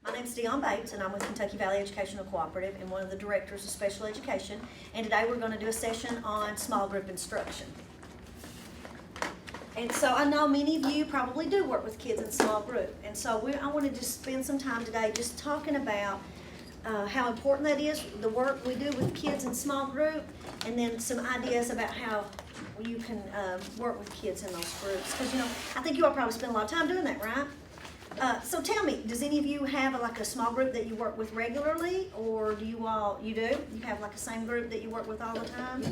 My name's Dionne Bates, and I'm with Kentucky Valley Educational Cooperative and one of the directors of special education. And today we're going to do a session on small group instruction. And so I know many of you probably do work with kids in small group. And so I wanted to spend some time today just talking about how important that is, the work we do with kids in small group, and then some ideas about how you can work with kids in those groups. Because, you know, I think you all probably spend a lot of time doing that, right? So tell me, does any of you have like a small group that you work with regularly, or do you all, you do? You have like a same group that you work with all the time?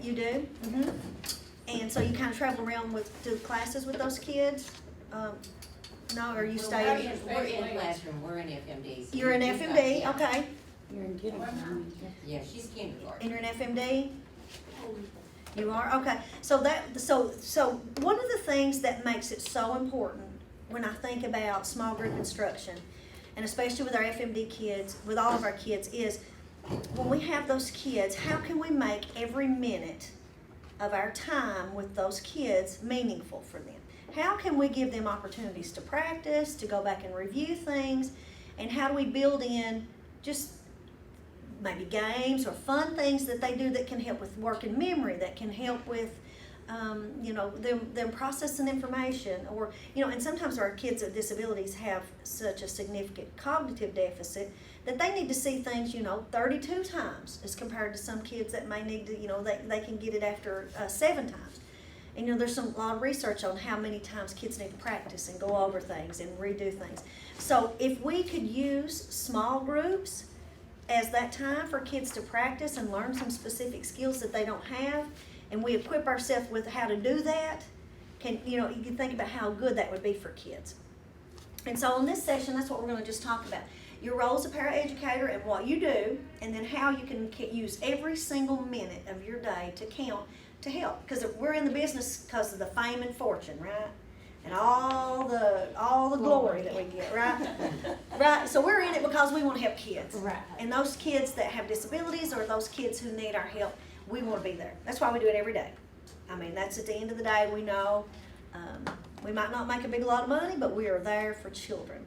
You do? Mm-hmm. And so you kind of travel around to classes with those kids? No, or you stay? We're in classroom, we're in FMD. You're in FMD, okay. You're in kindergarten. Yeah, she's kindergarten. And you're in FMD? You are? Okay. So one of the things that makes it so important when I think about small group instruction, and especially with our FMD kids, with all of our kids, is when we have those kids, how can we make every minute of our time with those kids meaningful for them? How can we give them opportunities to practice, to go back and review things, and how do we build in just maybe games or fun things that they do that can help with working memory, that can help with them processing information, or, and sometimes our kids with disabilities have such a significant cognitive deficit that they need to see things, 32 times as compared to some kids that may need to, they can get it after 7 times. And, there's a lot of research on how many times kids need to practice and go over things and redo things. So if we could use small groups as that time for kids to practice and learn some specific skills that they don't have, and we equip ourselves with how to do that, you can think about how good that would be for kids. And so in this session, that's what we're going to just talk about. Your role as a paraeducator and what you do, and then how you can use every single minute of your day to count to help. Because we're in the business because of the fame and fortune, right? And all the glory that we get, right? Right. So we're in it because we want to help kids. Right. And those kids that have disabilities or those kids who need our help, we want to be there. That's why we do it every day. I mean, that's at the end of the day. We know we might not make a big lot of money, but we are there for children.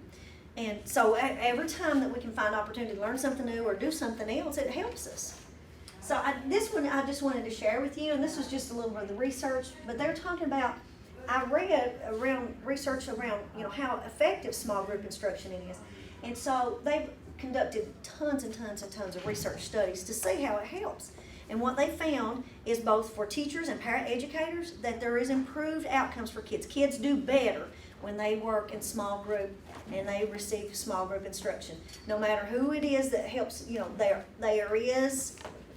And so every time that we can find opportunity to learn something new or do something else, it helps us. So this one I just wanted to share with you, and this was just a little bit of the research, but they're talking about, I read research around how effective small group instruction it is. And so they've conducted tons and tons and tons of research studies to see how it helps. And what they found is both for teachers and paraeducators that there is improved outcomes for kids. Kids do better when they work in small group and they receive small group instruction. No matter who it is that helps, there is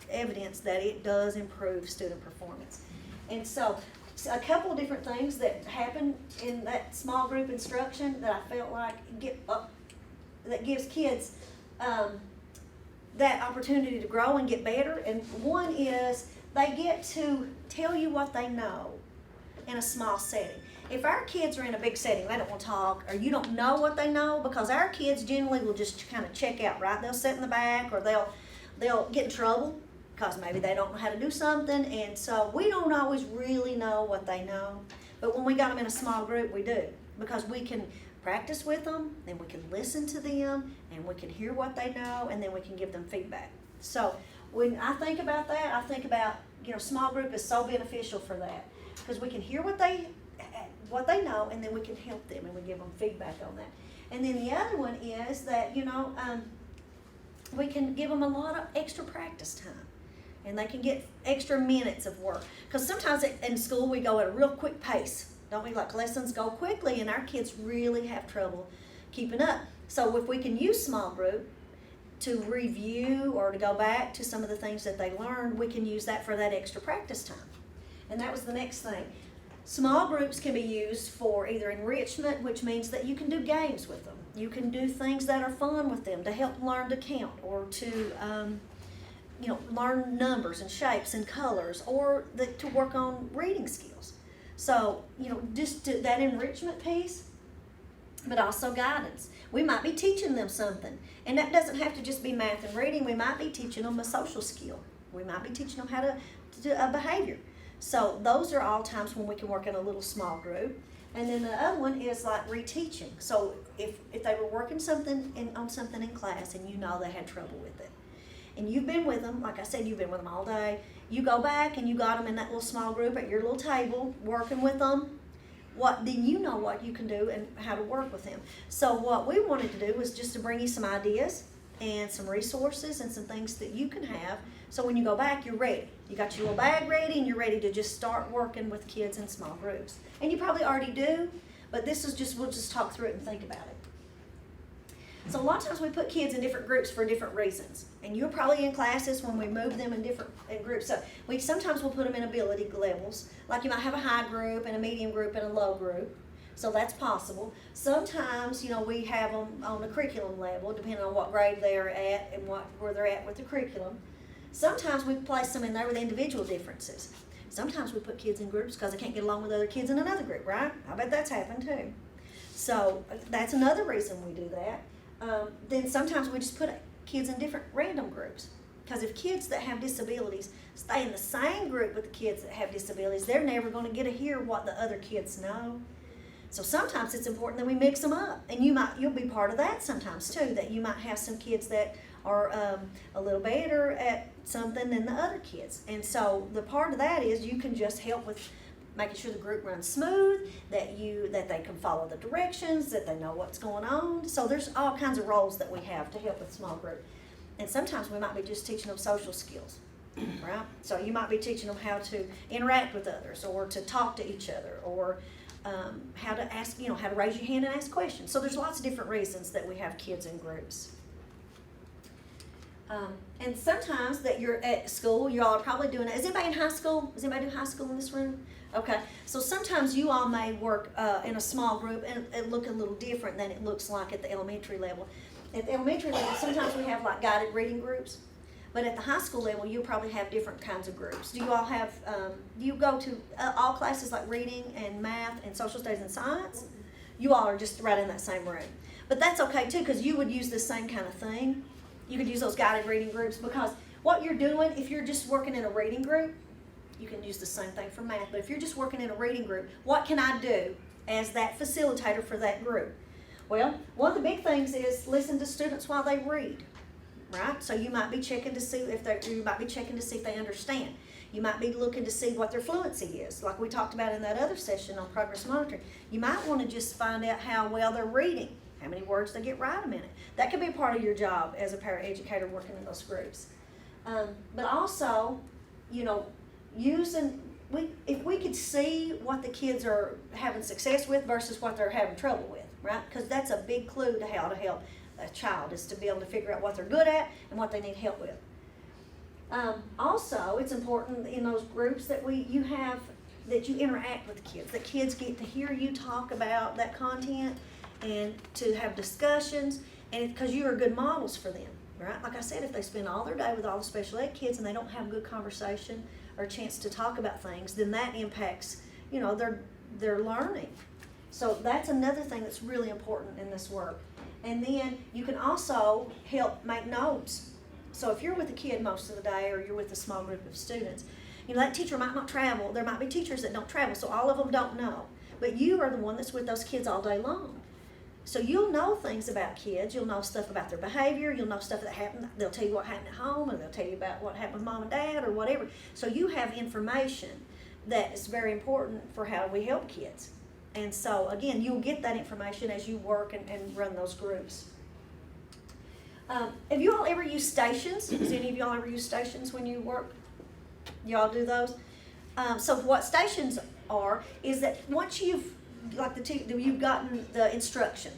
evidence that it does improve student performance. And so a couple of different things that happen in that small group instruction that I felt like that gives kids that opportunity to grow and get better. And one is they get to tell you what they know in a small setting. If our kids are in a big setting, they don't want to talk, or you don't know what they know, because our kids generally will just kind of check out, right? They'll sit in the back, or they'll get in trouble because maybe they don't know how to do something. And so we don't always really know what they know. But when we got them in a small group, we do, because we can practice with them, and we can listen to them, and we can hear what they know, and then we can give them feedback. So when I think about that, I think about, small group is so beneficial for that, because we can hear what they know, and then we can help them, and we give them feedback on that. And then the other one is that, we can give them a lot of extra practice time, and they can get extra minutes of work. Because sometimes in school we go at a real quick pace, don't we? Like lessons go quickly, and our kids really have trouble keeping up. So if we can use small group to review or to go back to some of the things that they learned, we can use that for that extra practice time. And that was the next thing. Small groups can be used for either enrichment, which means that you can do games with them. You can do things that are fun with them to help learn to count, or to learn numbers and shapes and colors, or to work on reading skills. So, just that enrichment piece, but also guidance. We might be teaching them something, and that doesn't have to just be math and reading. We might be teaching them a social skill. We might be teaching them how to do a behavior. So those are all times when we can work in a little small group. And then the other one is like reteaching. So if they were working on something in class and you know they had trouble with it, and you've been with them, like I said, you've been with them all day, you go back and you got them in that little small group at your little table working with them, then you know what you can do and how to work with them. So what we wanted to do was just to bring you some ideas and some resources and some things that you can have, so when you go back, you're ready. You got your little bag ready and you're ready to just start working with kids in small groups. And you probably already do, but this is just, we'll just talk through it and think about it. So a lot of times we put kids in different groups for different reasons. And you're probably in classes when we move them in different groups. So sometimes we'll put them in ability levels. Like you might have a high group and a medium group and a low group. So that's possible. Sometimes, we have them on the curriculum level, depending on what grade they're at and where they're at with the curriculum. Sometimes we place them in there with individual differences. Sometimes we put kids in groups because they can't get along with other kids in another group, right? I bet that's happened too. So that's another reason we do that. Then sometimes we just put kids in different random groups. Because if kids that have disabilities stay in the same group with the kids that have disabilities, they're never going to get to hear what the other kids know. So sometimes it's important that we mix them up. And you'll be part of that sometimes too, that you might have some kids that are a little better at something than the other kids. And so the part of that is you can just help with making sure the group runs smooth, that they can follow the directions, that they know what's going on. So there's all kinds of roles that we have to help with small group. And sometimes we might be just teaching them social skills, right? So you might be teaching them how to interact with others, or to talk to each other, or how to ask, how to raise your hand and ask questions. So there's lots of different reasons that we have kids in groups. And sometimes that you're at school, you all are probably doing it. Is anybody in high school? Does anybody do high school in this room? Okay, so sometimes you all may work in a small group and it look a little different than it looks like at the elementary level. At the elementary level, sometimes we have like guided reading groups, but at the high school level, you'll probably have different kinds of groups. Do you all have, do you go to all classes like reading and math and social studies and science? You all are just right in that same room. But that's okay too, because you would use the same kind of thing. You could use those guided reading groups, because what you're doing, if you're just working in a reading group, you can use the same thing for math, but if you're just working in a reading group, what can I do as that facilitator for that group? Well, one of the big things is listen to students while they read, right? So you might be checking to see if they understand. You might be looking to see what their fluency is, like we talked about in that other session on progress monitoring. You might want to just find out how well they're reading, how many words they get right a minute. That could be part of your job as a paraeducator working in those groups. But also, if we could see what the kids are having success with versus what they're having trouble with, right? Because that's a big clue to how to help a child, is to be able to figure out what they're good at and what they need help with. Also, it's important in those groups that you interact with the kids. The kids get to hear you talk about that content and to have discussions, and because you are good models for them, right? Like I said, if they spend all their day with all the special ed kids and they don't have good conversation or a chance to talk about things, then that impacts, their learning. So that's another thing that's really important in this work. And then you can also help make notes. So if you're with a kid most of the day, or you're with a small group of students, that teacher might not travel. There might be teachers that don't travel, so all of them don't know. But you are the one that's with those kids all day long. So you'll know things about kids. You'll know stuff about their behavior. You'll know stuff that happened. They'll tell you what happened at home, or they'll tell you about what happened with mom and dad, or whatever. So you have information that is very important for how we help kids. And so, again, you'll get that information as you work and run those groups. Have you all ever used stations? Does any of y'all ever use stations when you work? Y'all do those? So what stations are is that once you've gotten the instruction,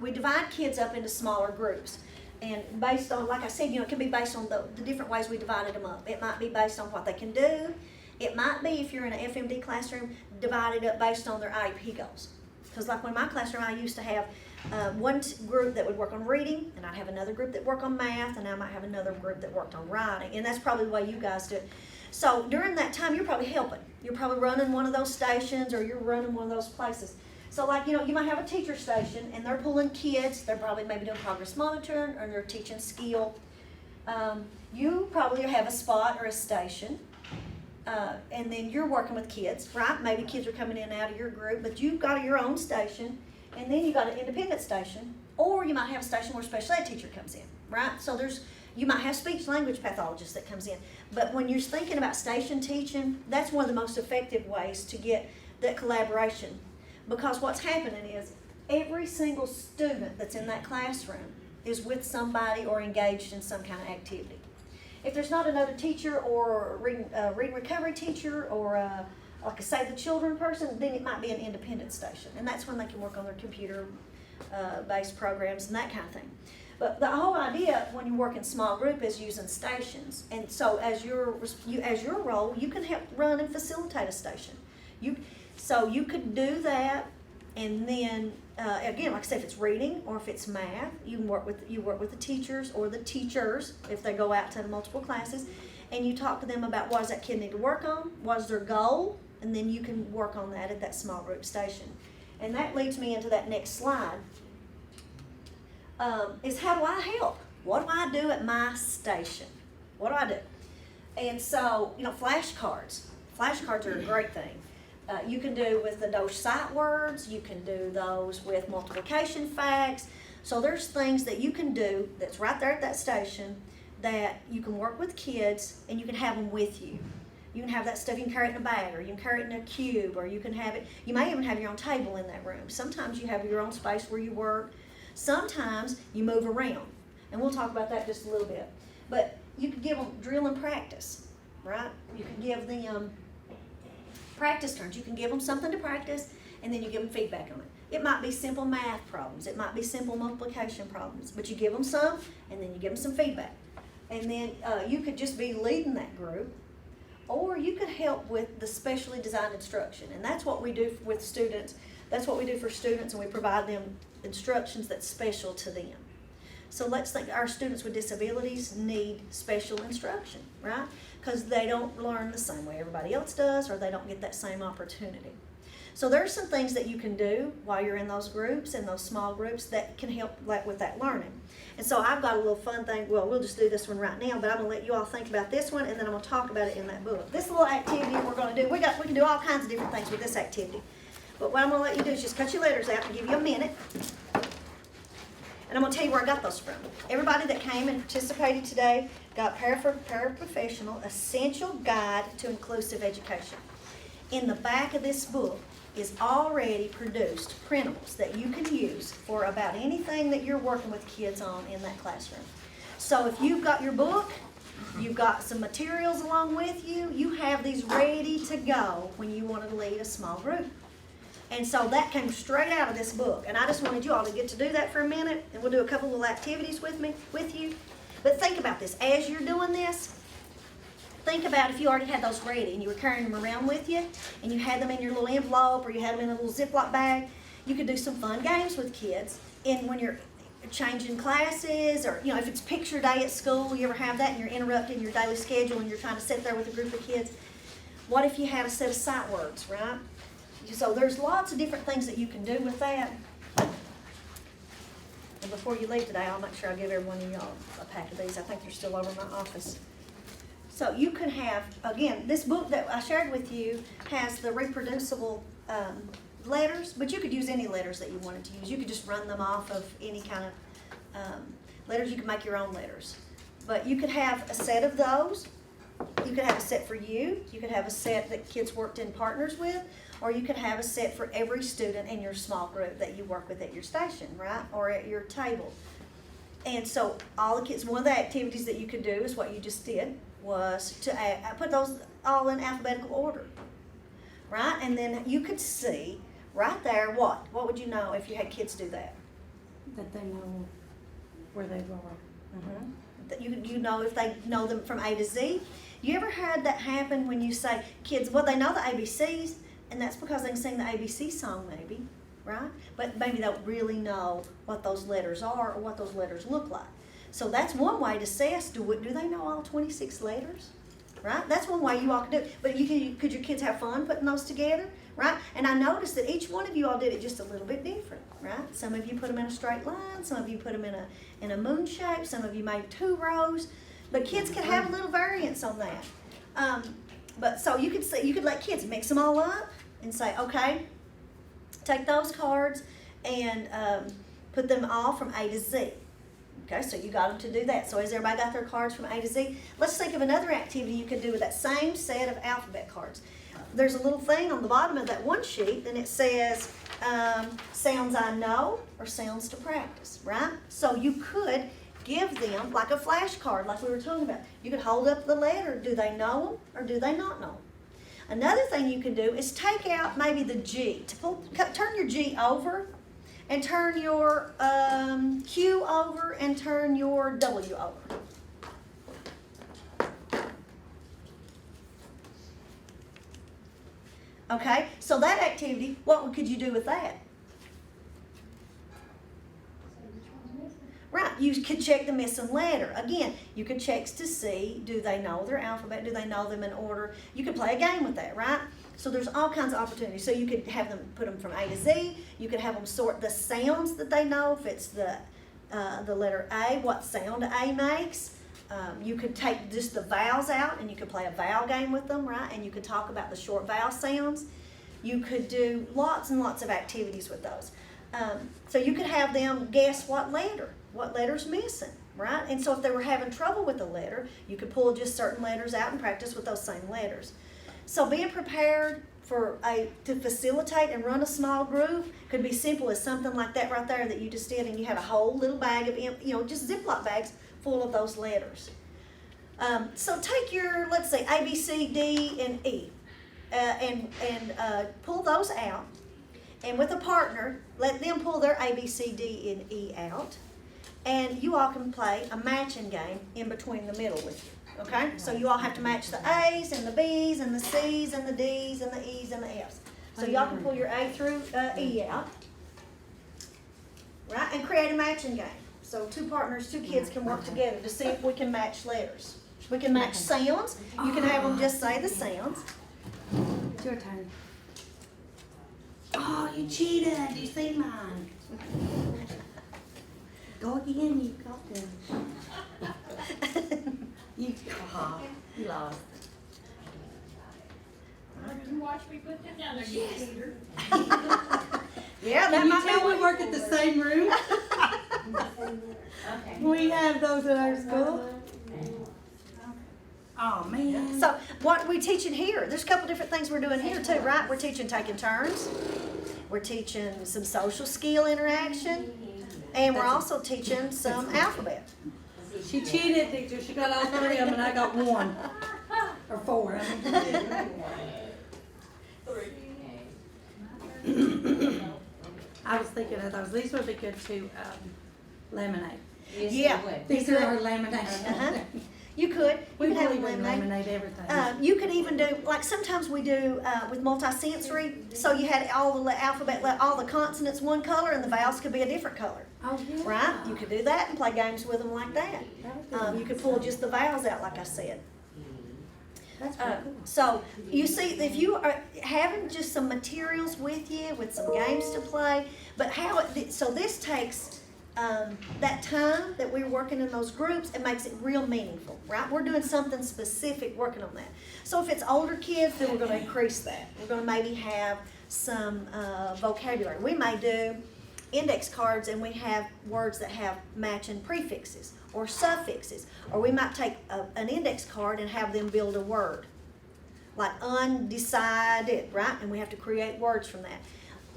we divide kids up into smaller groups. And based on, like I said, it can be based on the different ways we divided them up. It might be based on what they can do. It might be, if you're in an FMD classroom, divided up based on their IEP goals. Because like when my classroom, I used to have one group that would work on reading, and I'd have another group that worked on math, and I might have another group that worked on writing. And that's probably the way you guys do it. So during that time, you're probably helping. You're probably running one of those stations, or you're running one of those places. So like, you might have a teacher station, and they're pulling kids. They're probably maybe doing progress monitoring, or they're teaching skill. You probably have a spot or a station. and then you're working with kids, right? Maybe kids are coming in and out of your group, but you've got your own station, and then you've got an independent station, or you might have a station where a special ed teacher comes in, right? So you might have speech language pathologist that comes in. But when you're thinking about station teaching, that's one of the most effective ways to get that collaboration. Because what's happening is every single student that's in that classroom is with somebody or engaged in some kind of activity. If there's not another teacher or a reading recovery teacher or like a Save the Children person, then it might be an independent station. And that's when they can work on their computer-based programs and that kind of thing. But the whole idea when you work in small group is using stations. And so as your role, you can help run and facilitate a station. So you could do that, and then again, like I said, if it's reading or if it's math, you work with the teachers or the teachers if they go out to the multiple classes, and you talk to them about what does that kid need to work on, what is their goal, and then you can work on that at that small group station. And that leads me into that next slide. Is how do I help? What do I do at my station? What do I do? And so, flashcards. Flashcards are a great thing. You can do with the Doge sight words, you can do those with multiplication facts. So there's things that you can do that's right there at that station that you can work with kids and you can have them with you. You can have that stuff, you can carry it in a bag, or you can carry it in a cube, or you can have it, you may even have your own table in that room. Sometimes you have your own space where you work. Sometimes you move around. And we'll talk about that just a little bit. But you could give them drill and practice, right? You can give them practice turns. You can give them something to practice, and then you give them feedback on it. It might be simple math problems. It might be simple multiplication problems. But you give them some, and then you give them some feedback. And then you could just be leading that group, or you could help with the specially designed instruction. And that's what we do with students. That's what we do for students, and we provide them instructions that's special to them. So let's think our students with disabilities need special instruction, right? Because they don't learn the same way everybody else does, or they don't get that same opportunity. So there's some things that you can do while you're in those groups, in those small groups, that can help with that learning. And so I've got a little fun thing. Well, we'll just do this one right now, but I'm going to let you all think about this one, and then I'm going to talk about it in that book. This little activity we're going to do, we can do all kinds of different things with this activity. But what I'm going to let you do is just cut your letters out and give you a minute. And I'm going to tell you where I got those from. Everybody that came and participated today got Paraprofessional Essential Guide to Inclusive Education. In the back of this book is already produced printables that you can use for about anything that you're working with kids on in that classroom. So if you've got your book, you've got some materials along with you, you have these ready to go when you want to lead a small group. And so that came straight out of this book. And I just wanted you all to get to do that for a minute, and we'll do a couple little activities with you. But think about this. As you're doing this, think about if you already had those ready and you were carrying them around with you, and you had them in your little envelope, or you had them in a little Ziploc bag. You could do some fun games with kids when you're changing classes, or if it's picture day at school. You ever have that and you're interrupting your daily schedule and you're trying to sit there with a group of kids? What if you had a set of sight words, right? So there's lots of different things that you can do with that. And before you leave today, I'll make sure I give every one of y'all a pack of these. I think they're still over in my office. So you can have, again, this book that I shared with you has the reproducible letters, but you could use any letters that you wanted to use. You could just run them off of any kind of letters. You could make your own letters. But you could have a set of those. You could have a set for you. You could have a set that kids worked in partners with. Or you could have a set for every student in your small group that you work with at your station, right? Or at your table. And so all the kids, one of the activities that you could do is what you just did, was to put those all in alphabetical order, right? And then you could see right there what would you know if you had kids do that? That they know where they were. Mm-hmm. That you know if they know them from A to Z. You ever had that happen when you say, kids, well, they know the ABCs, and that's because they can sing the ABC song maybe, right? But maybe they don't really know what those letters are or what those letters look like. So that's one way to assess, do they know all 26 letters, right? That's one way you all can do it. But could your kids have fun putting those together, right? And I noticed that each one of you all did it just a little bit different, right? Some of you put them in a straight line, some of you put them in a moon shape, some of you made 2 rows. But kids can have a little variance on that. But so you could let kids mix them all up and say, okay, take those cards and put them all from A to Z. Okay, so you got them to do that. So has everybody got their cards from A to Z? Let's think of another activity you could do with that same set of alphabet cards. There's a little thing on the bottom of that one sheet, and it says sounds I know or sounds to practice, right? So you could give them like a flashcard, like we were talking about. You could hold up the letter. Do they know them or do they not know them? Another thing you can do is take out maybe the G. Turn your G over and turn your Q over and turn your W over. Okay, so that activity, what could you do with that? Right, you could check the missing letter. Again, you could check to see, do they know their alphabet? Do they know them in order? You could play a game with that, right? So there's all kinds of opportunities. So you could have them put them from A to Z. You could have them sort the sounds that they know. If it's the letter A, what sound A makes. You could take just the vowels out and you could play a vowel game with them, right? And you could talk about the short vowel sounds. You could do lots and lots of activities with those. So you could have them guess what letter's missing, right? And so if they were having trouble with a letter, you could pull just certain letters out and practice with those same letters. So being prepared to facilitate and run a small group could be simple as something like that right there that you just did, and you had a whole little bag of, just Ziploc bags full of those letters. So take your, let's say, A, B, C, D, and E, and pull those out. And with a partner, let them pull their A, B, C, D, and E out. And you all can play a matching game in between the middle with you. Okay? So you all have to match the A's and the B's and the C's and the D's and the E's and the F's. So y'all can pull your A through E out. Right? And create a matching game. So two kids can work together to see if we can match letters. We can match sounds. You can have them just say the sounds. It's your turn. Oh, you cheated. You see mine. Go again. You got them. You lost. You watch me put this down there, you cheater. Yeah, that Can you might tell be we work at the same room? Okay. We have those at our school. Oh, man. So what we teaching here, there's a couple different things we're doing here too, right? We're teaching taking turns. We're teaching some social skill interaction. And we're also teaching some alphabet. She cheated, teacher. She got all three of them and I got one. Or four. I was thinking of those. These would be good to laminate. Yes, Yeah. you would. These are our laminations. Uh-huh. You could. We You could have believe them in laminate. laminate everything. You could even do, like sometimes we do with multisensory, so you had all the alphabet, all the consonants one color and the vowels could be a different color, Oh, yeah. right? You could do that and play games with them like that. That would be You could nice. pull just the vowels out like I said. That's pretty cool. So you see, if you are having just some materials with you, with some games to play, but so this takes that time that we're working in those groups, it makes it real meaningful, right? We're doing something specific working on that. So if it's older kids, then we're going to increase that. We're going to maybe have some vocabulary. We may do index cards and we have words that have matching prefixes or suffixes, or we might take an index card and have them build a word like undecided, right? And we have to create words from that.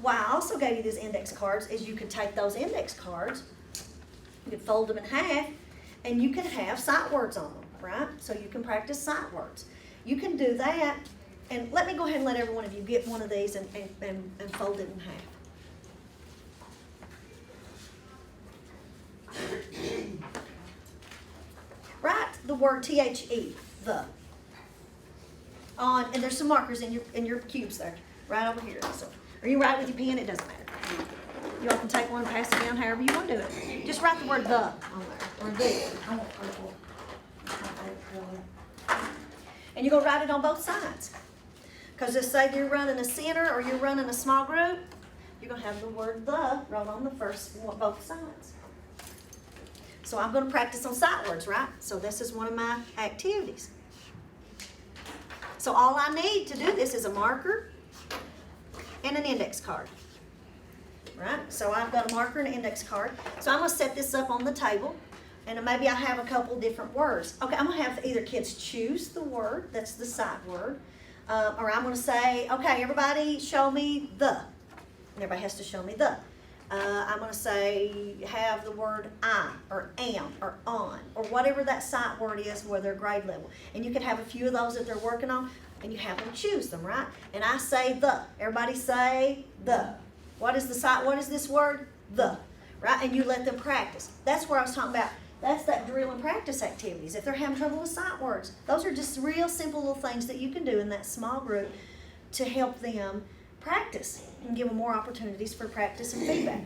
Why I also gave you these index cards is you could take those index cards, you could fold them in half, and you could have sight words on them, right? So you can practice sight words. You can do that, and let me go ahead and let every one of you get one of these and fold it in half. Write the word THE, the. And there's some markers in your cubes there, right over here. So, or you write with your pen, it doesn't matter. You all can take one and pass it down however you want to do it. Just write the word the on there, or the. I want purple. That's my favorite color. And you're going to write it on both sides. Because just say you're running a center or you're running a small group, you're going to have the word the wrote on the both sides. So I'm going to practice on sight words, right? So this is one of my activities. So all I need to do this is a marker and an index card. Right? So I've got a marker and an index card. So I'm gonna set this up on the table, and maybe I have a couple different words. Okay, I'm gonna have either kids choose the word, that's the sight word, or I'm gonna say, okay, everybody show me the. And everybody has to show me the. I'm gonna say, have the word I, or am, or on, or whatever that sight word is for their grade level. And you can have a few of those that they're working on, and you have them choose them, right? And I say the. Everybody say the. What is the sight? What is this word? The. Right? And you let them practice. That's where I was talking about. That's that drill and practice activities. If they're having trouble with sight words, those are just real simple little things that you can do in that small group to help them practice and give them more opportunities for practice and feedback.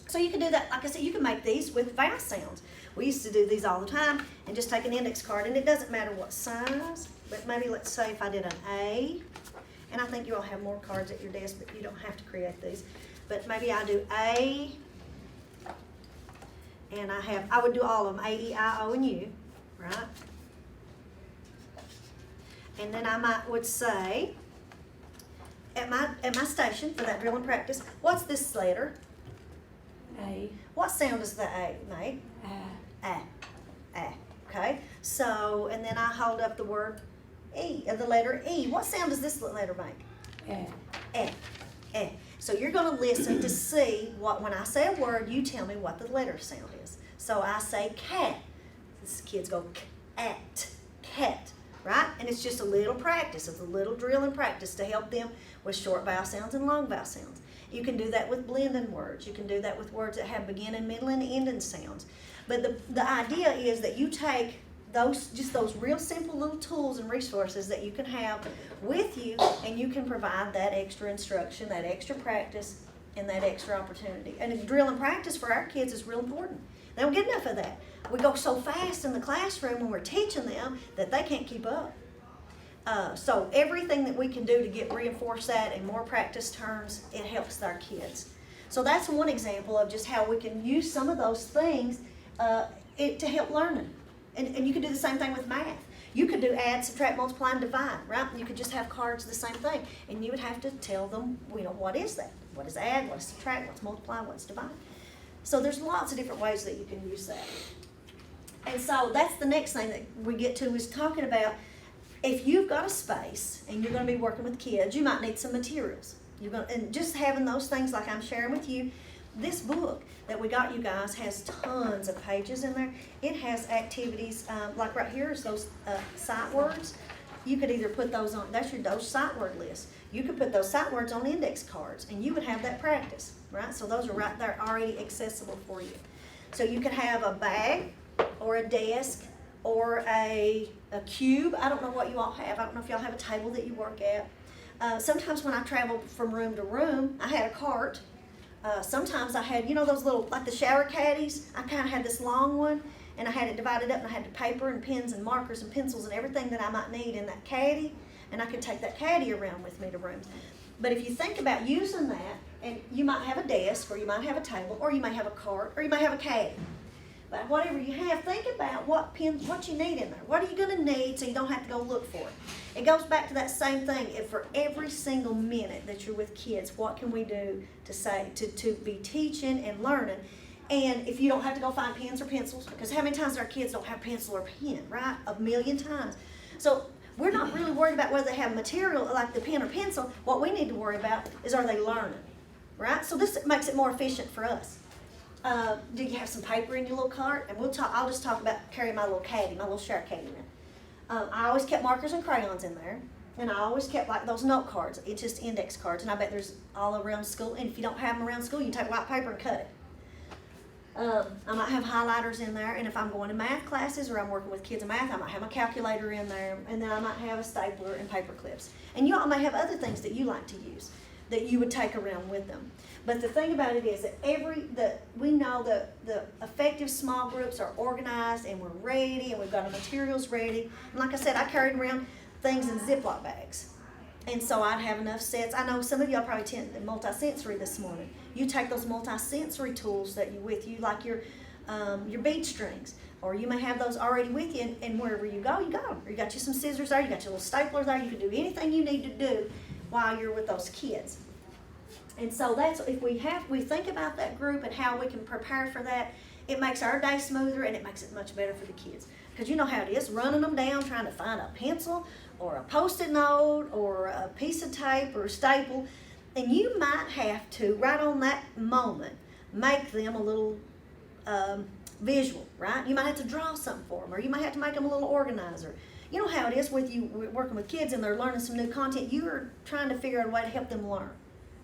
So you can do that. Like I said, you can make these with vowel sounds. We used to do these all the time and just take an index card, and it doesn't matter what size, but maybe let's say if I did an A, and I think you all have more cards at your desk, but you don't have to create these. But maybe I do A, and I would do all of them, A, E, I, O, and U, right? And then I would say, at my station for that drill and practice, what's this letter? A. What sound does the A make? Okay, so, and then I hold up the word E, the letter E. What sound does this letter make? Eh. So you're gonna listen to see what, when I say a word, you tell me what the letter sound is. So I say cat. These kids go cat, right? And it's just a little practice. It's a little drill and practice to help them with short vowel sounds and long vowel sounds. You can do that with blending words. You can do that with words that have beginning, middle, and ending sounds. But the idea is that you take those real simple little tools and resources that you can have with you, and you can provide that extra instruction, that extra practice, and that extra opportunity. And drill and practice for our kids is real important. They don't get enough of that. We go so fast in the classroom when we're teaching them that they can't keep up. So everything that we can do to reinforce that and more practice terms, it helps our kids. So that's one example of just how we can use some of those things to help learning. And you could do the same thing with math. You could do add, subtract, multiply, and divide, right? You could just have cards the same thing. And you would have to tell them, what is that? What is add? What is subtract? What's multiply? What's divide? So there's lots of different ways that you can use that. And so that's the next thing that we get to, is talking about, if you've got a space and you're going to be working with kids, you might need some materials. And just having those things like I'm sharing with you, this book that we got you guys has tons of pages in there. It has activities, like right here is those sight words. You could either put those on, that's those sight word list. You could put those sight words on index cards, and you would have that practice, right? So those are right there already accessible for you. So you could have a bag or a desk or a cube. I don't know what you all have. I don't know if y'all have a table that you work at. Sometimes when I traveled from room to room, I had a cart. Sometimes I had, those little, like the shower caddies. I kind of had this long one, and I had it divided up, and I had paper and pens and markers and pencils and everything that I might need in that caddy, and I could take that caddy around with me to rooms. But if you think about using that, and you might have a desk, or you might have a table, or you may have a cart, or you may have a caddy. But whatever you have, think about what you need in there. What are you going to need so you don't have to go look for it? It goes back to that same thing. If for every single minute that you're with kids, what can we do to be teaching and learning? And if you don't have to go find pens or pencils, because how many times our kids don't have pencil or pen, right? 1,000,000 times. So we're not really worried about whether they have material like the pen or pencil. What we need to worry about is, are they learning, right? So this makes it more efficient for us. Do you have some paper in your little cart? And I'll just talk about carrying my little caddy, my little shower caddy in. I always kept markers and crayons in there. And I always kept like those note cards. It's just index cards. And I bet there's all around school. And if you don't have them around school, you take white paper and cut it. I might have highlighters in there. And if I'm going to math classes or I'm working with kids in math, I might have my calculator in there. And then I might have a stapler and paper clips. And you all may have other things that you like to use that you would take around with them. But the thing about it is that we know the effective small groups are organized, and we're ready, and we've got our materials ready. And like I said, I carried around things in Ziploc bags. And so I'd have enough sets. I know some of y'all probably attended multisensory this morning. You take those multisensory tools that you with you, like your bead strings, Or you may have those already with you, and wherever you go, you go. Or you got you some scissors there, you got your little stapler there, you can do anything you need to do while you're with those kids. And so that's, if we think about that group and how we can prepare for that, it makes our day smoother and it makes it much better for the kids. Because you know how it is, running them down, trying to find a pencil or a Post-it note or a piece of tape or a staple. And you might have to, right on that moment, make them a little visual, right? You might have to draw something for them, or you might have to make them a little organizer. You know how it is with you working with kids and they're learning some new content. You are trying to figure out a way to help them learn,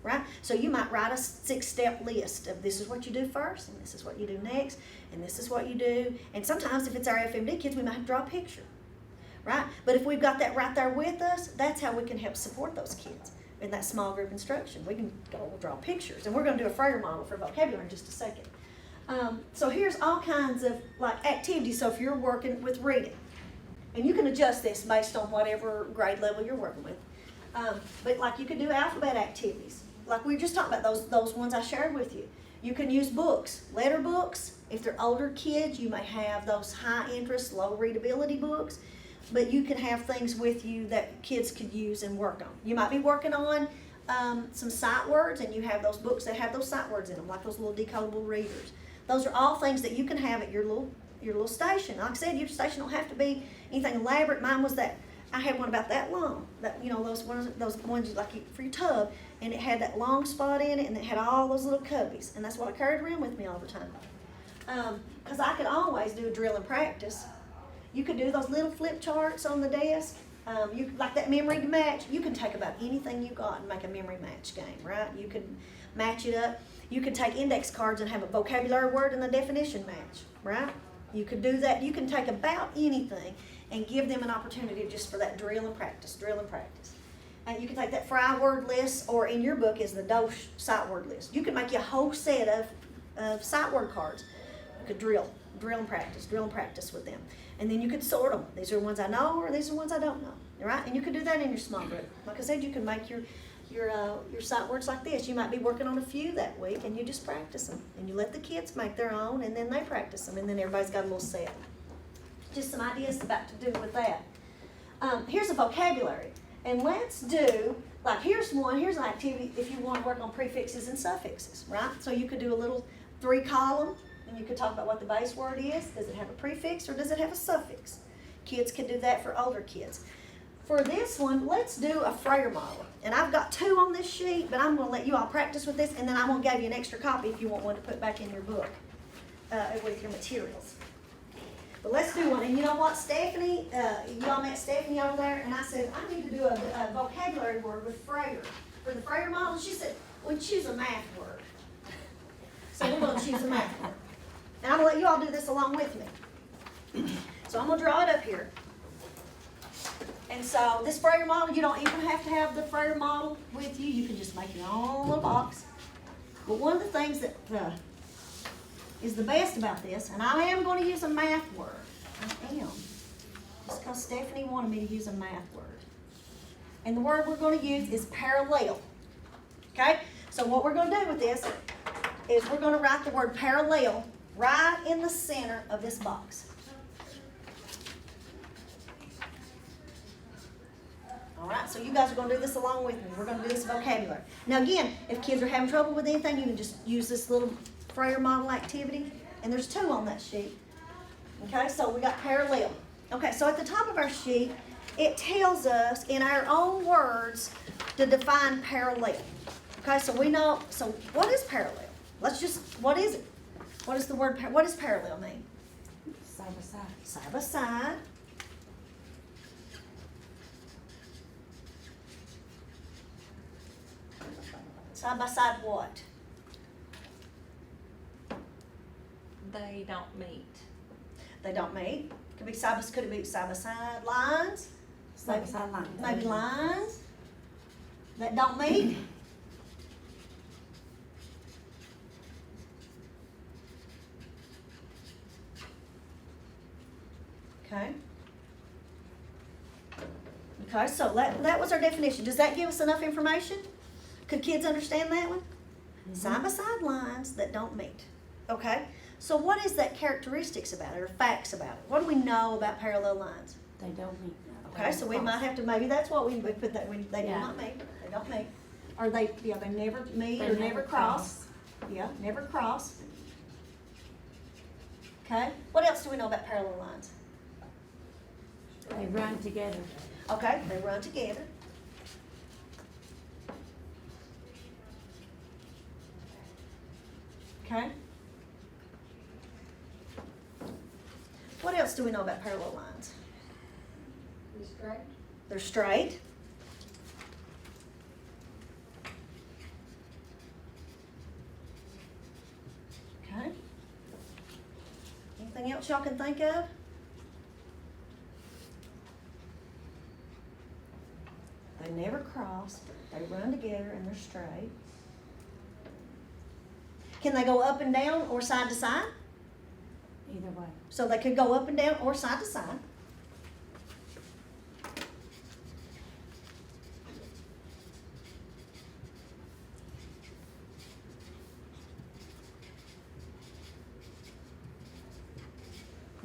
right? So you might write a 6-step list of this is what you do first, and this is what you do next, and this is what you do. And sometimes if it's our FMD kids, we might have to draw a picture, right? But if we've got that right there with us, that's how we can help support those kids in that small group instruction. We can go draw pictures, and we're going to do a Frayer model for vocabulary in just a second. So here's all kinds of like activities. So if you're working with reading, and you can adjust this based on whatever grade level you're working with. But like you could do alphabet activities. Like we were just talking about those ones I shared with you. You can use books, letter books. If they're older kids, you may have those high interest, low readability books. But you can have things with you that kids could use and work on. You might be working on some sight words, and you have those books that have those sight words in them, like those little decodable readers. Those are all things that you can have at your little station. Like I said, your station don't have to be anything elaborate. Mine was that, I had one about that long, that, you know, those ones like for your tub, and it had that long spot in it, and it had all those little cubbies, and that's what I carried around with me all the time. Because I could always do a drill and practice. You could do those little flip charts on the desk. Like that memory match, you can take about anything you got and make a memory match game, right? You can match it up. You can take index cards and have a vocabulary word and a definition match, right? You could do that. You can take about anything and give them an opportunity just for that drill and practice. And you can take that fry word list, or in your book is the DOSH sight word list. You can make you a whole set of sight word cards. You could drill and practice with them. And then you could sort them. These are the ones I know, or these are the ones I don't know, right? And you could do that in your small group. Like I said, you can make your sight words like this. You might be working on a few that week, and you just practice them. And you let the kids make their own, and then they practice them, and then everybody's got a little set. Just some ideas about to do with that. Here's a vocabulary. And let's do, like here's an activity if you want to work on prefixes and suffixes, right? So you could do a little 3-column, and you could talk about what the base word is. Does it have a prefix or does it have a suffix? Kids can do that for older kids. For this one, let's do a Frayer model. And I've got 2 on this sheet, but I'm going to let you all practice with this, and then I'm going to give you an extra copy if you want one to put back in your book with your materials. But let's do one. And you know what, Stephanie, y'all met Stephanie over there, and I said, I need to do a vocabulary word with Frayer. For the Frayer model, she said, well, choose a math word. So we're going to choose a math word. And I'm going to let you all do this along with me. So I'm going to draw it up here. And so this Frayer model, you don't even have to have the Frayer model with you. You can just make your own little box. But one of the things that is the best about this, and I am going to use a math word. I am. Just because Stephanie wanted me to use a math word. And the word we're going to use is parallel. Okay? So what we're going to do with this is we're going to write the word parallel right in the center of this box. All right, so you guys are going to do this along with me. We're going to do this vocabulary. Now again, if kids are having trouble with anything, you can just use this little Frayer model activity. And there's 2 on that sheet. Okay, so we got parallel. Okay, so at the top of our sheet, it tells us in our own words to define parallel. Okay, so we know, so what is parallel? What is it? What does parallel mean? Side by side. Side by side. Side by side what? They don't meet. They don't meet. Could it be side by side lines? Side by side lines. Maybe lines that don't meet. Okay. Okay, so that was our definition. Does that give us enough information? Could kids understand that one? Side by side lines that don't meet. Okay, So what is that characteristics about it or facts about it? What do we know about parallel lines? They don't meet. Okay, so we might have to, maybe that's what we put that, they do Yeah. not meet, they don't meet. Or they never meet They or never never cross. Yeah, never cross. Okay, what else do we know about parallel lines? They run together. Okay, they run together. Okay. What else do we know about parallel lines? They're straight. Okay. Anything else y'all can think of? They never cross, they run together and they're straight. Can they go up and down or side to side? Either way. So they could go up and down or side to side.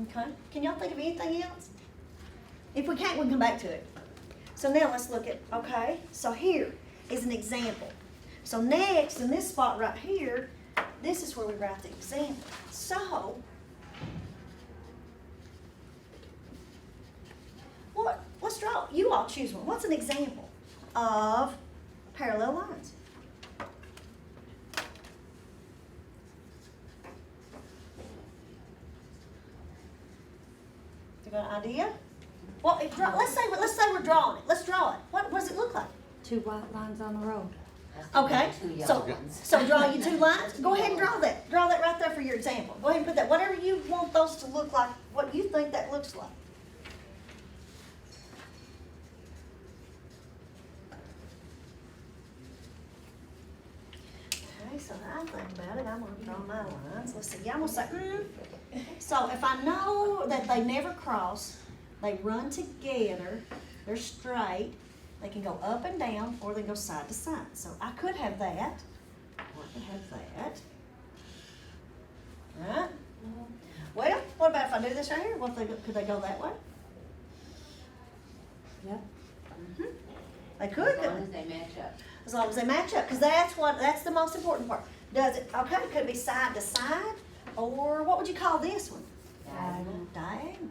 Okay, can y'all think of anything else? If we can't, we can come back to it. So now let's look at, okay, so here is an example. So next, in this spot right here, this is where we write the example. So, let's draw, you all choose one. What's an example of parallel lines? You got an idea? Well, let's say we're drawing it. Let's draw it. What does it look like? Two white lines on the road. Okay, Two yellow so, ones. so draw you two lines. Go ahead and draw that. Draw that right there for your example. Go ahead and put that, whatever you want those to look like, what you think that looks like. Okay, so I think about it, I'm gonna draw my lines. Let's see, I'm gonna say, So if I know that they never cross, they run together, they're straight, they can go up and down, or they can go side to side. So I could have that, or I could have that. Right? Well, what about if I do this right here? What if could they go that way? Yep. They could, As long couldn't as they match up. as long as they match up, because that's the most important part. Does it, okay, could it be side to side, or what would you call this one? Diagonal. Diagonal.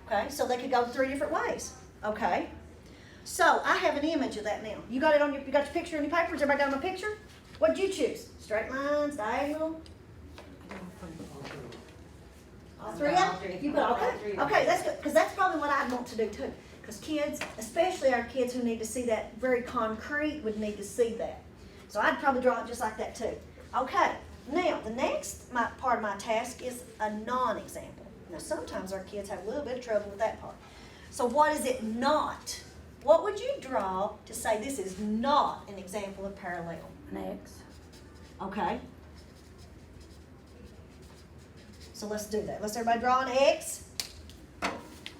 Okay, so they could go 3 different ways. Okay, so I have an image of that now. You got your picture in your papers? Everybody got my picture? What did you choose? Straight lines, diagonal? All three of them? All three. You put, All okay, three. okay, that's good, because that's probably what I'd want to do too. Because kids, especially our kids who need to see that very concrete, would need to see that. So I'd probably draw it just like that too. Okay, now the next part of my task is a non-example. Now sometimes our kids have a little bit of trouble with that part. So what is it not? What would you draw to say this is not an example of parallel? An X. Okay. So let's do that. Let's everybody draw an X.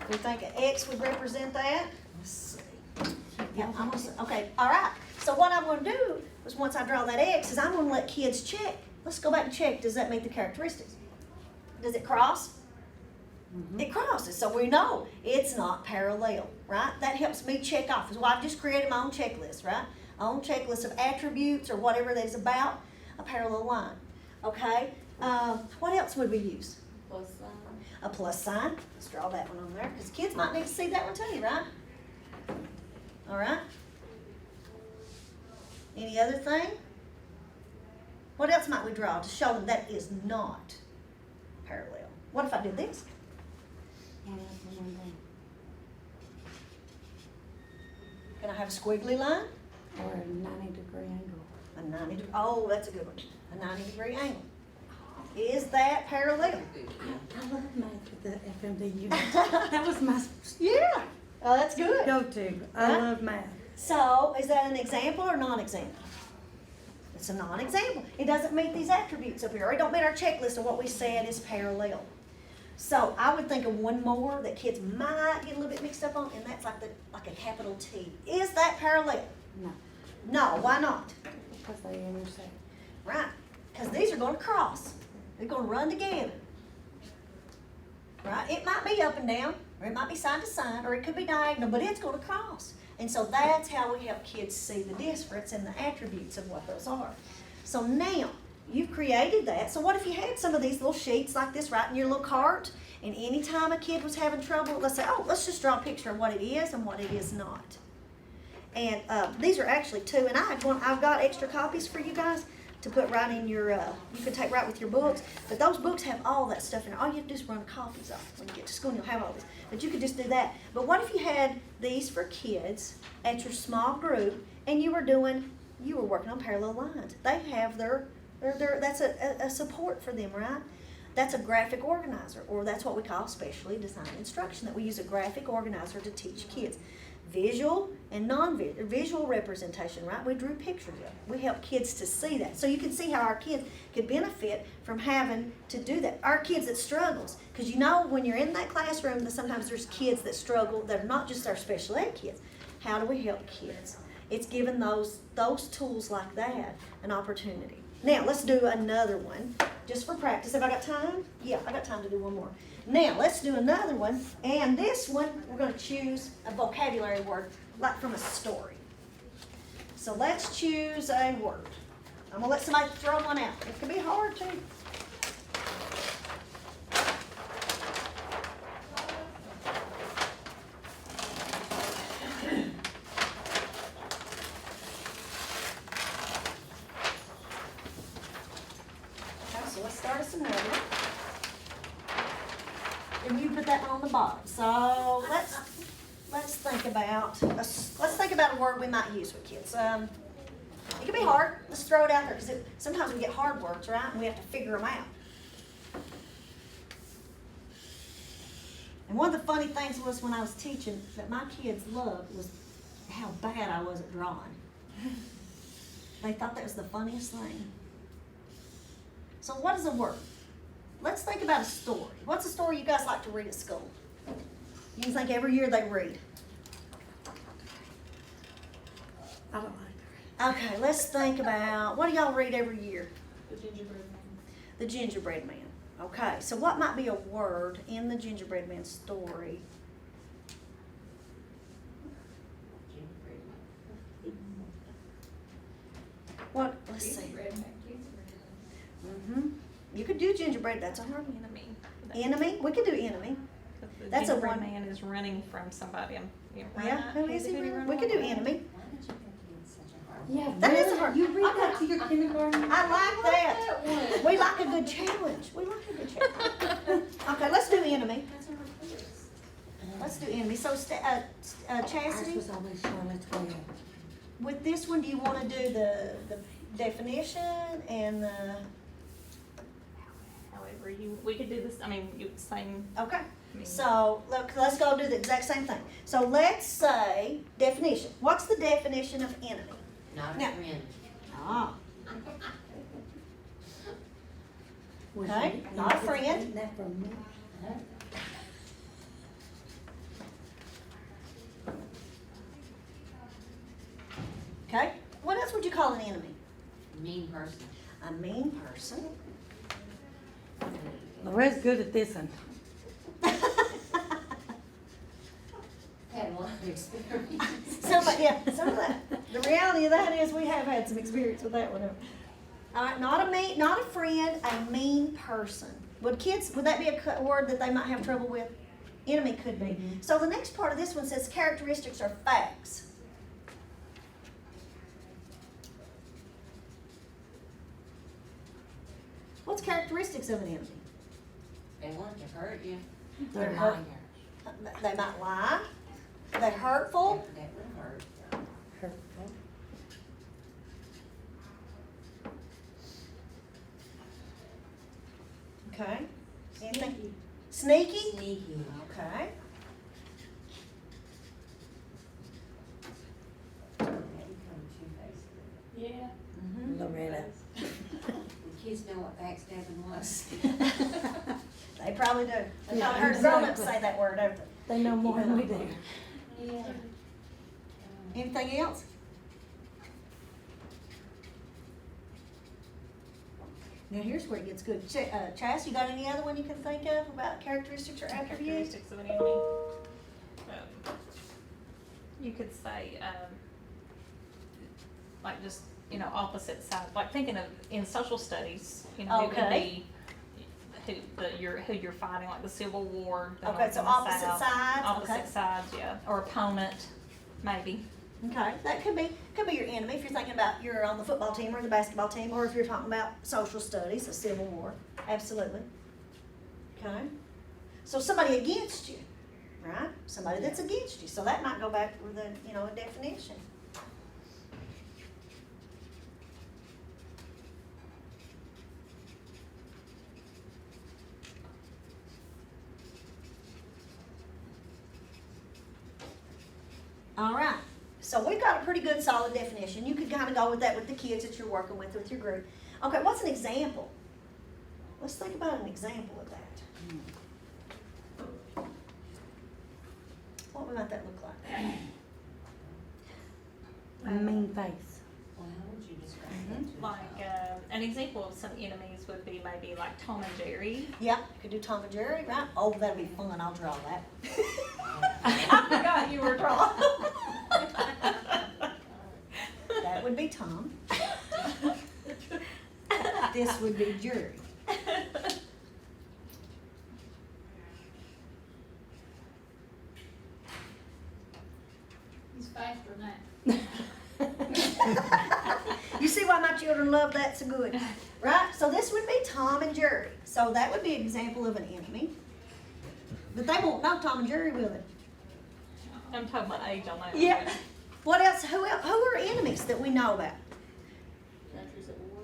We think an X would represent that. Let's see. Yeah, I'm gonna say, okay, all right. So what I'm gonna do is once I draw that X is I'm gonna let kids check. Let's go back and check, does that meet the characteristics? Does it cross? It crosses, so we know it's not parallel, right? That helps me check off. So I've just created my own checklist, right? My own checklist of attributes or whatever that is about a parallel line. Okay? What else would we use? Plus sign. A plus sign. Let's draw that one on there because kids might need to see that one too, right? All right. Any other thing? What else might we draw to show them that is not parallel? What if I did this? Yeah, that's the one thing. Can I have a squiggly line? Or a 90-degree angle. A 90. Oh, that's a good one. A 90-degree angle. Is that parallel? I love math with the FMD unit. That was my Yeah. Oh, that's good. go-to. I Huh? love math. So, is that an example or non-example? It's a non-example. It doesn't meet these attributes up here, or it don't meet our checklist of what we said is parallel. So, I would think of one more that kids might get a little bit mixed up on, and that's like a capital T. Is that parallel? No. No, why not? Because they intersect. Right, because these are gonna cross. They're gonna run together. Right, it might be up and down, or it might be side to side, or it could be diagonal, but it's gonna cross. And so that's how we help kids see the difference and the attributes of what those are. So now, you've created that. So what if you had some of these little sheets like this right in your little cart, and anytime a kid was having trouble, let's say, oh, let's just draw a picture of what it is and what it is not. And these are actually two, and I've got extra copies for you guys to put right in your, you can take right with your books, but those books have all that stuff in it. All you have to do is run copies off when you get to school and you'll have all this. But you could just do that. But what if you had these for kids at your small group and you were working on parallel lines? They have that's a support for them, right? That's a graphic organizer, or that's what we call specially designed instruction, that we use a graphic organizer to teach kids. Visual and non-visual representation, right? We drew pictures of it. We help kids to see that. So you can see how our kids could benefit from having to do that. Our kids that struggles, because you know when you're in that classroom that sometimes there's kids that struggle that are not just our special ed kids. How do we help kids? It's giving those tools like that an opportunity. Now let's do another one just for practice. Have I got time? Yeah, I got time to do one more. Now, let's do another one, and this one, we're going to choose a vocabulary word, like from a story. So let's choose a word. I'm going to let somebody throw one out. It can be hard, too. Okay, so let's start us another one. And you put that one on the bottom. So let's think about a word we might use with kids. It can be hard. Let's throw it out there because sometimes we get hard words, right? And we have to figure them out. And one of the funny things was when I was teaching that my kids loved was how bad I was at drawing. They thought that was the funniest thing. So what is a word? Let's think about a story. What's a story you guys like to read at school? You can think every year they read. I don't like that. Okay, let's think about, what do y'all read every year? The gingerbread man. The Gingerbread Man. Okay, so what might be a word in the Gingerbread Man story? What, let's see. Gingerbread man, Mm-hmm. You could do gingerbread, that's a hard one. Enemy. Enemy, we could do enemy. The That's a gingerbread one. man is running from somebody. Yeah, who is he? We could do enemy. Why did you think it was such a hard Yeah, one? That is a really? hard- You read that to your kindergarten? I like that. We like a good challenge. We like a good challenge. Okay, let's do enemy. That's our quiz. Let's do enemy. So, Ours Chastity, was always Charlotte's Web. with this one, do you want to do the definition and the, However, we could do this, same. okay. So, look, let's go do the exact same thing. So let's say definition. What's the definition of enemy? Not a Now- friend. Ah, Was Okay, you- not a you friend. getting that from me? okay. What else would you call an enemy? Mean person. A mean person. Loretta's good at this one. Had a lot of experience. Some of that. The reality of that is we have had some experience with that one. All right, not a friend, a mean person. Would that be a word that they might have trouble with? Enemy could be. Mhm. So the next part of this one says characteristics are facts. What's characteristics of an enemy? They want to hurt you. They're hurt. liars. They might lie. They're hurtful. That would hurt. Hurtful. Okay. Anything? Sneaky. Sneaky. Okay. That become two-faced. Yeah. Mm-hmm. Loretta. The kids know what backstabbing was. They probably do. I've Yeah, heard grown-ups exactly. say that word, haven't They know more than we do. Yeah. they? Anything else? Now here's where it gets good. Chas, you got any other one you can think of about characteristics or attributes? Characteristics of an enemy. You could say, like just, you know, opposite sides, like thinking of, in social studies, you know, it could Okay. be who you're fighting, like the Civil War. the Okay, North so and the opposite South. sides, okay. Opposite sides, yeah, or opponent, maybe. Okay, that could be your enemy if you're thinking about you're on the football team or the basketball team, or if you're talking about social studies, the Civil War. Absolutely. Okay. So somebody against you, right? Somebody that's against you. So that might go back with a, you know, a definition. All right. So we've got a pretty good solid definition. You could kind of go with that with the kids that you're working with your group. Okay, what's an example? Let's think about an example of that. What might that look like? A mean face. Well, how would you describe Mhm. that? Like, an example of some enemies would be maybe like Tom and Jerry. Yep, you could do Tom and Jerry, right? Oh, that'll be fun. I'll draw that. I forgot you were drawing. That would be Tom. This would be Jerry. He's faster than that. You see why my children love that so good, right? So this would be Tom and Jerry. So that would be an example of an enemy. But they won't know Tom and Jerry, will they? I'm talking about age on that. Yeah. What else? Who are enemies that we know about? Countries at war?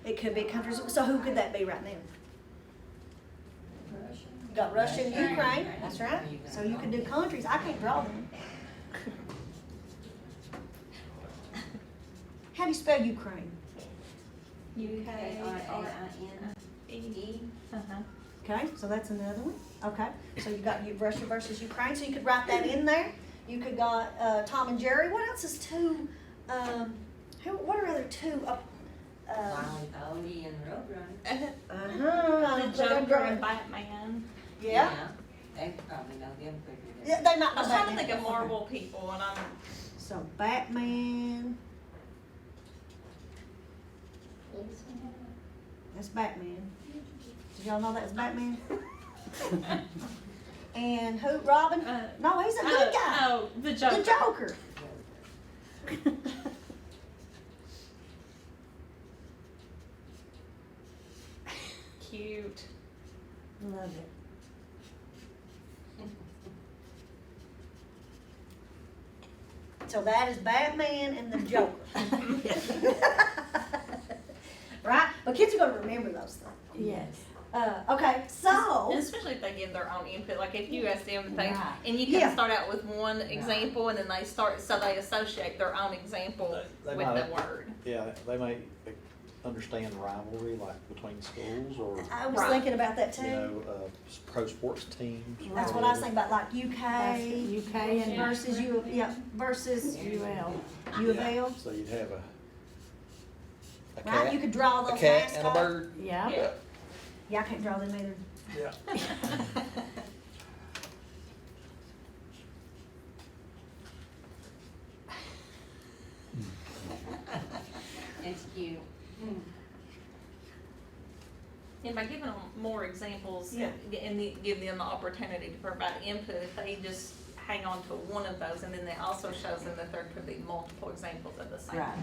It could be countries. So who could that be right now? Russia? You got Russia and Ukraine. Ukraine. That's right. So you can do countries. I can't draw them. How do you spell Ukraine? U-K-R-A-I-N-E. Uh-huh. Okay, so that's another one. Okay, so you got Russia versus Ukraine. So you could write that in there. You could got Tom and Jerry. What else is two? What are other two? Wile E. Coyote and Roadrunner. The Joker and Batman. Yeah. They probably know them quicker than. Yeah, they might I know was trying to Batman. think of Marvel people, and I'm. So Batman. That's Batman. Did y'all know that was Batman? And who? Robin? No, he's a good guy. Oh, the Joker. The Joker. Cute. Love it. So that is Batman and the Joker. Right? But kids are gonna remember those things. Yes. Okay, so. And especially if they give their own input, like if you ask them, Right. and you can Yeah. start out with one example, and then they start, so they associate their own example They with might- the word. Yeah, they may understand rivalry like between schools or, I was Right. thinking about that you too. know, pro sports teams. That's what I was thinking about, like UK UK and versus versus UL. U of L. So you'd have a Right? You cat, could draw a those cat and a mascots. bird. Yeah. Yeah. Yeah, I can't draw them either. Yeah. It's cute. And by giving them more examples, Yeah. give them the opportunity to provide input, if they just hang on to one of those, and then it also shows them that there could be multiple examples of the same. Right.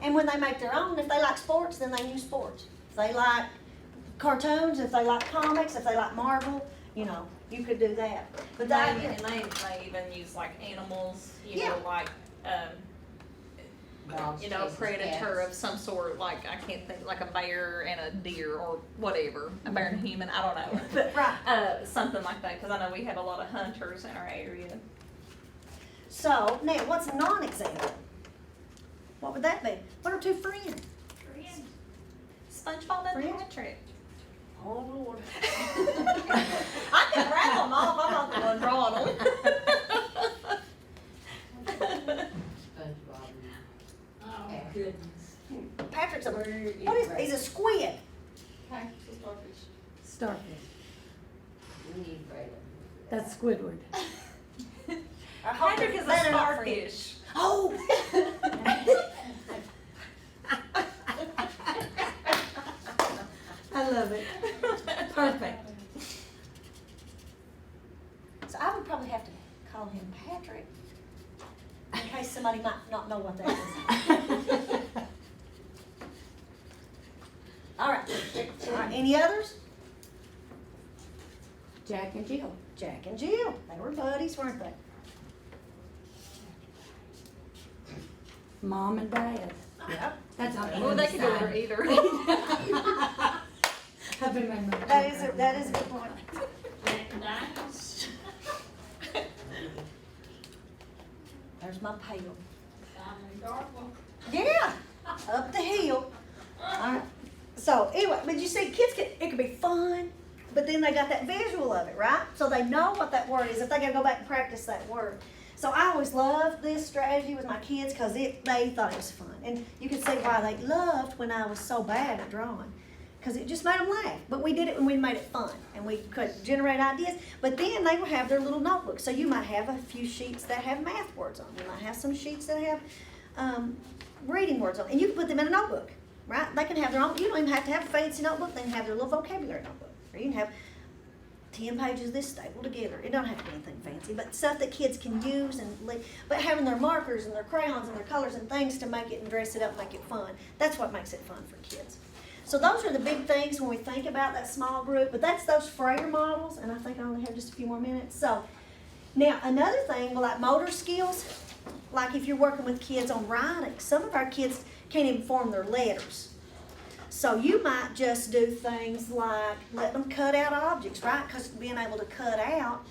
And when they make their own, if they like sports, then they use sports. If they like cartoons, if they like comics, if they like Marvel, you know, you could do that. But that, And they even use like animals, you Yeah. know, like, Dogs you know, a chases predator cats. of some sort, like, I can't think, like a bear and a deer or whatever, a bear and a human, I don't know. But, right. something like that, cause I know we have a lot of hunters in our area. So now, what's a non-example? What would that be? What are two friends? Friends. SpongeBob and Friends? Patrick. Oh Lord. I can rattle them off, I'm not the one drawing them. SpongeBob Goodness. Patrick's a, Where is what is, Ray? he's a squid. Starfish. We need Braylon. That's Squidward. I hope Patrick is a they're not friends. starfish. Oh. I love it. Perfect. So I would probably have to call him Patrick, in case somebody might not know what that is. All right, any others? Jack and Jill. Jack and Jill, they were buddies, weren't they? Mom and Dad. Yep. That's on Well, they could do Amy's it side. either. I've been my mother. That is a good point. There's my pail. Yeah, up the hill. All right. So anyway, but you see, kids it could be fun, but then they got that visual of it, right? So they know what that word is if they gotta go back and practice that word. So I always loved this strategy with my kids because they thought it was fun. And you could see why they loved when I was so bad at drawing. Because it just made them laugh. But we did it when we made it fun. And we could generate ideas. But then they would have their little notebooks. So you might have a few sheets that have math words on them. You might have some sheets that have reading words on them. And you can put them in a notebook, right? They can have their own. You don't even have to have a fancy notebook. They can have their little vocabulary notebook. Or you can have 10 pages of this stapled together. It don't have to be anything fancy, but stuff that kids can use but having their markers and their crayons and their colors and things to make it and dress it up, make it fun. That's what makes it fun for kids. So those are the big things when we think about that small group, but that's those Frayer models, and I think I only have just a few more minutes. So now another thing, like motor skills, like if you're working with kids on writing, some of our kids can't even form their letters. So you might just do things like let them cut out objects, right? Because being able to cut out,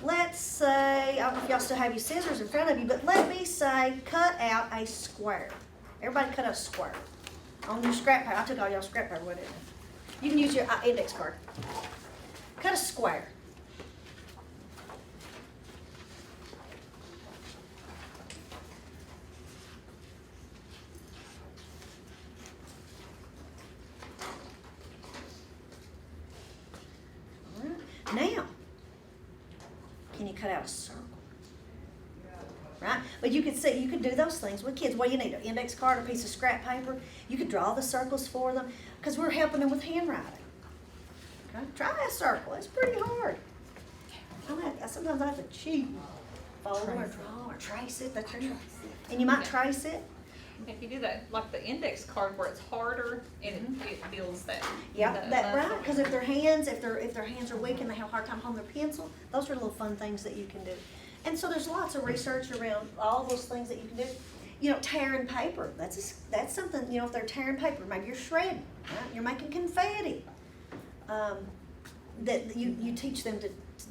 let's say, I don't know if y'all still have your scissors in front of you, but let me say cut out a square. Everybody cut out a square. On your scrap paper, I took all y'all scrap paper with it. You can use your index card. Cut a square. Now, can you cut out a circle? Right? But you could see, you could do those things with kids. Well, you need an index card, a piece of scrap paper. You could draw the circles for them because we're helping them with handwriting. Okay? Try that circle. It's pretty hard. Sometimes I have to cheat. Fold or draw or trace it. That's your and you might trace it. If you do that, like the index card where it's harder and it builds that. Yeah, that muscle. right. Because if their hands are weak and they have a hard time holding their pencil, those are little fun things that you can do. And so there's lots of research around all those things that you can do. You know, tearing paper. That's something. You know, if they're tearing paper, maybe you're shredding. Right? You're making confetti. That you teach them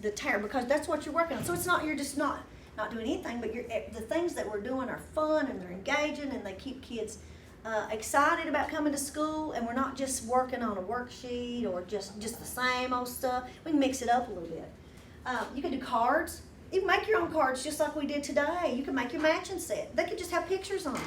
to tear because that's what you're working on. So it's not you're just not doing anything, but the things that we're doing are fun and they're engaging and they keep kids excited about coming to school. And we're not just working on a worksheet or just the same old stuff. We can mix it up a little bit. You can do cards. You can make your own cards just like we did today. You can make your matching set. They could just have pictures on them.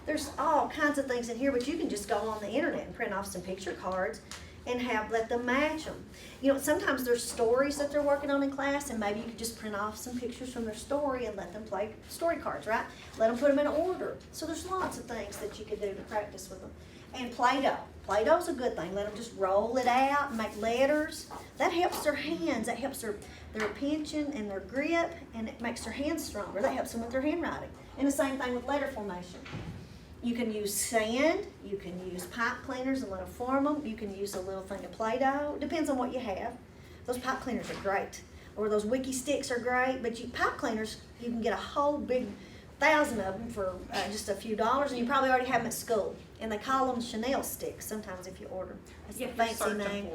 There's all kinds of things in here, but you can just go on the internet and print off some picture cards and let them match them. You know, sometimes there's stories that they're working on in class, and maybe you could just print off some pictures from their story and let them play story cards, right? Let them put them in order. So there's lots of things that you could do to practice with them. And Play-Doh. Play-Doh's a good thing. Let them just roll it out and make letters. That helps their hands. That helps their pinching and their grip, and it makes their hands stronger. That helps them with their handwriting. And the same thing with letter formation. You can use sand. You can use pipe cleaners and let them form them. You can use a little thing of Play-Doh. It depends on what you have. Those pipe cleaners are great. Or those Wiki sticks are great. But pipe cleaners, you can get a whole big 1,000 of them for just a few dollars, and you probably already have them at school. And they call them Chanel sticks sometimes if you order them. That's the fancy name.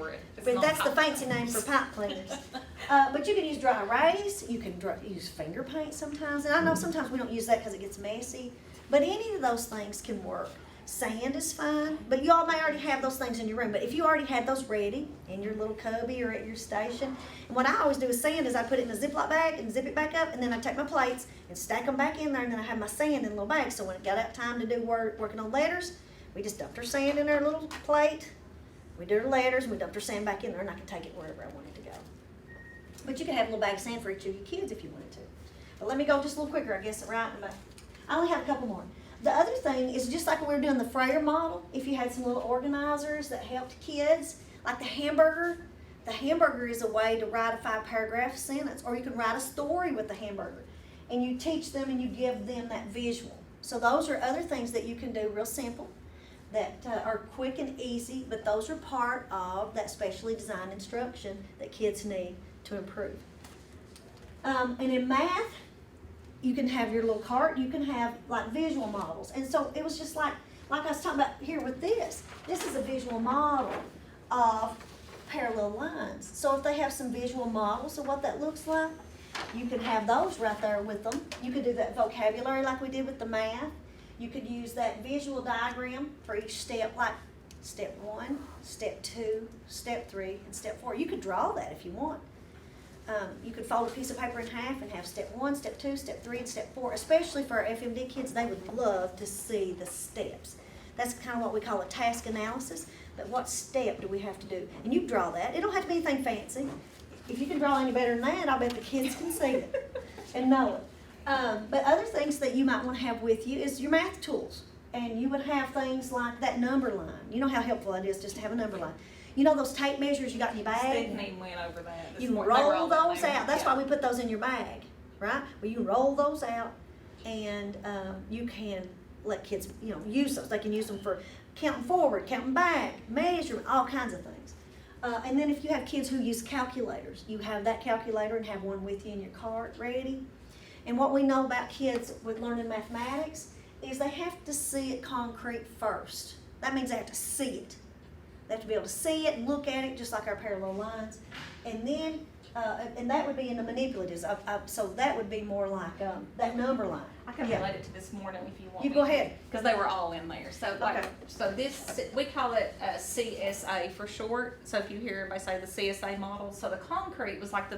But that's the fancy name for pipe cleaners. But you can use dry erase. You can use finger paint sometimes. And I know sometimes we don't use that because it gets messy. But any of those things can work. Sand is fine, but you all may already have those things in your room. But if you already had those ready in your little cubby or at your station, and what I always do with sand is I put it in a Ziploc bag and zip it back up, and then I take my plates and stack them back in there, and then I have my sand in a little bag. So when it got out time to do working on letters, we just dumped our sand in our little plate. We did our letters, and we dumped our sand back in there, and I can take it wherever I want it to go. But you can have a little bag of sand for each of your kids if you wanted to. But let me go just a little quicker, I guess, right? But I only have a couple more. The other thing is just like we were doing the Frayer model, if you had some little organizers that helped kids, like the hamburger is a way to write a 5-paragraph sentence, or you can write a story with the hamburger. And you teach them and you give them that visual. So those are other things that you can do real simple, that are quick and easy, but those are part of that specially designed instruction that kids need to improve. And in math, you can have your little cart, you can have like visual models. And so it was just like I was talking about here with this. This is a visual model of parallel lines. So if they have some visual models of what that looks like, you could have those right there with them. You could do that vocabulary like we did with the math. You could use that visual diagram for each step, like step 1, step 2, step 3, and step 4. You could draw that if you want. You could fold a piece of paper in half and have step 1, step 2, step 3, and step 4. Especially for our FMD kids, they would love to see the steps. That's kind of what we call a task analysis. But what step do we have to do? And you draw that. It don't have to be anything fancy. If you can draw any better than that, I bet the kids can see it and know it. But other things that you might want to have with you is your math tools. And you would have things like that number line. You know how helpful it is just to have a number line. You know those tape measures you got in your bag? Stephanie went over that. You can roll those out. That's why we put those in your bag, right? Well, you roll those out, and you can let kids, use those. They can use them for counting forward, counting back, measurement, all kinds of things. And then if you have kids who use calculators, you have that calculator and have one with you in your cart ready. And what we know about kids with learning mathematics is they have to see it concrete first. That means they have to see it. They have to be able to see it and look at it just like our parallel lines. And then, and that would be in the manipulatives. So that would be more like that number line. I can relate it to this morning if you want. You go ahead. Because they were all in there. So Okay. so this, we call it CSA for short. So if you hear everybody say the CSA model, so the concrete was like the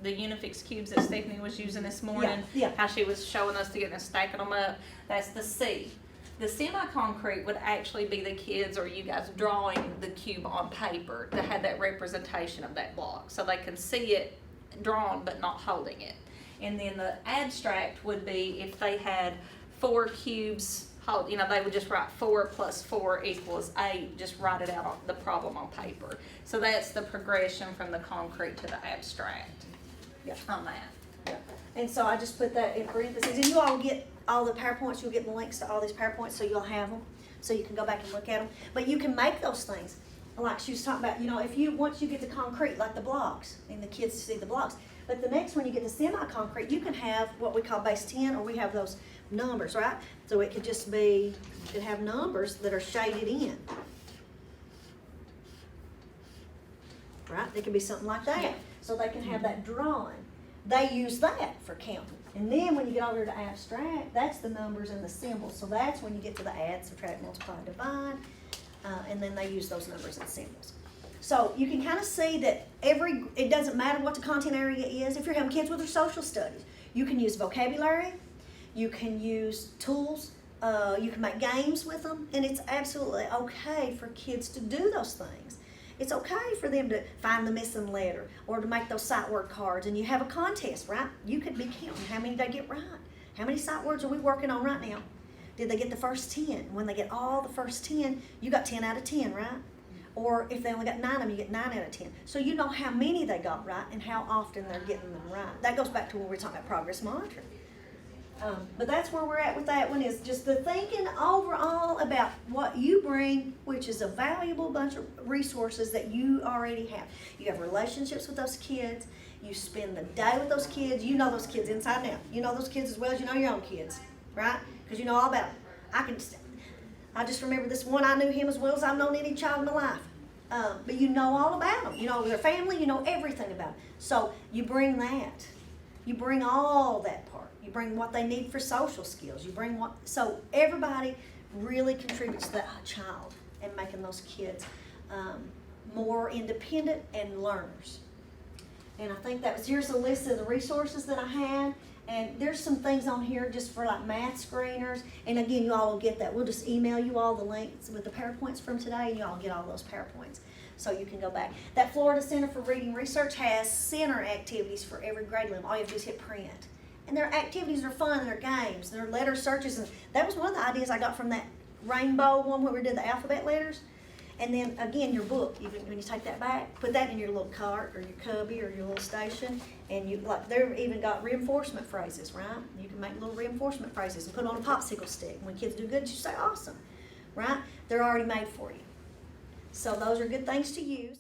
Unifix cubes that Stephanie was using this morning. Yeah. How she was showing us to get them stacking them up. That's the C. The semi-concrete would actually be the kids or you guys drawing the cube on paper to have that representation of that block. So they can see it drawn but not holding it. And then the abstract would be if they had 4 cubes, they would just write 4 plus 4 equals 8, just write it out on the problem on paper. So that's the progression from the concrete to the abstract on that. Yeah. And so I just put that in parentheses. And you all get all the PowerPoints, you'll get the links to all these PowerPoints so you'll have them. So you can go back and look at them. But you can make those things. Like she was talking about, once you get to concrete, like the blocks, and the kids see the blocks. But the next one you get to semi-concrete, you can have what we call base 10, or we have those numbers, right? So it could just be, you could have numbers that are shaded in. Right? It could be something like that. Yeah. So they can have that drawn. They use that for counting. And then when you get over to abstract, that's the numbers and the symbols. So that's when you get to the add, subtract, multiply, divide. And then they use those numbers and symbols. So you can kind of see that it doesn't matter what the content area is. If you're having kids with their social studies, you can use vocabulary, you can use tools, you can make games with them, and it's absolutely okay for kids to do those things. It's okay for them to find the missing letter or to make those sight word cards, and you have a contest, right? You could be counting how many they get right. How many sight words are we working on right now? Did they get the first 10? When they get all the first 10, you got 10 out of 10, right? Or if they only got 9 of them, you get 9 out of 10. So you know how many they got right and how often they're getting them right. That goes back to when we were talking about progress monitoring. But that's where we're at with that one, is just the thinking overall about what you bring, which is a valuable bunch of resources that you already have. You have relationships with those kids. You spend the day with those kids. You know those kids inside and out. You know those kids as well as you know your own kids, right? Because you know all about them. I just remember this one. I knew him as well as I've known any child in my life. But you know all about them. You know their family. You know everything about them. So you bring that. You bring all that part. You bring what they need for social skills. You bring so everybody really contributes to that child and making those kids more independent and learners. And I think here's a list of the resources that I had. And there's some things on here just for like math screeners. And again, you all will get that. We'll just email you all the links with the PowerPoints from today, and you all get all those PowerPoints. So you can go back. That Florida Center for Reading Research has center activities for every grade level. All you have to do is hit print. And their activities are fun, and their games, and their letter searches. And that was one of the ideas I got from that rainbow one where we did the alphabet letters. And then again, your book, even when you take that back, put that in your little cart or your cubby or your little station, and you like they've even got reinforcement phrases, right? You can make little reinforcement phrases and put on a popsicle stick. When kids do good, you say awesome, right? They're already made for you. So those are good things to use.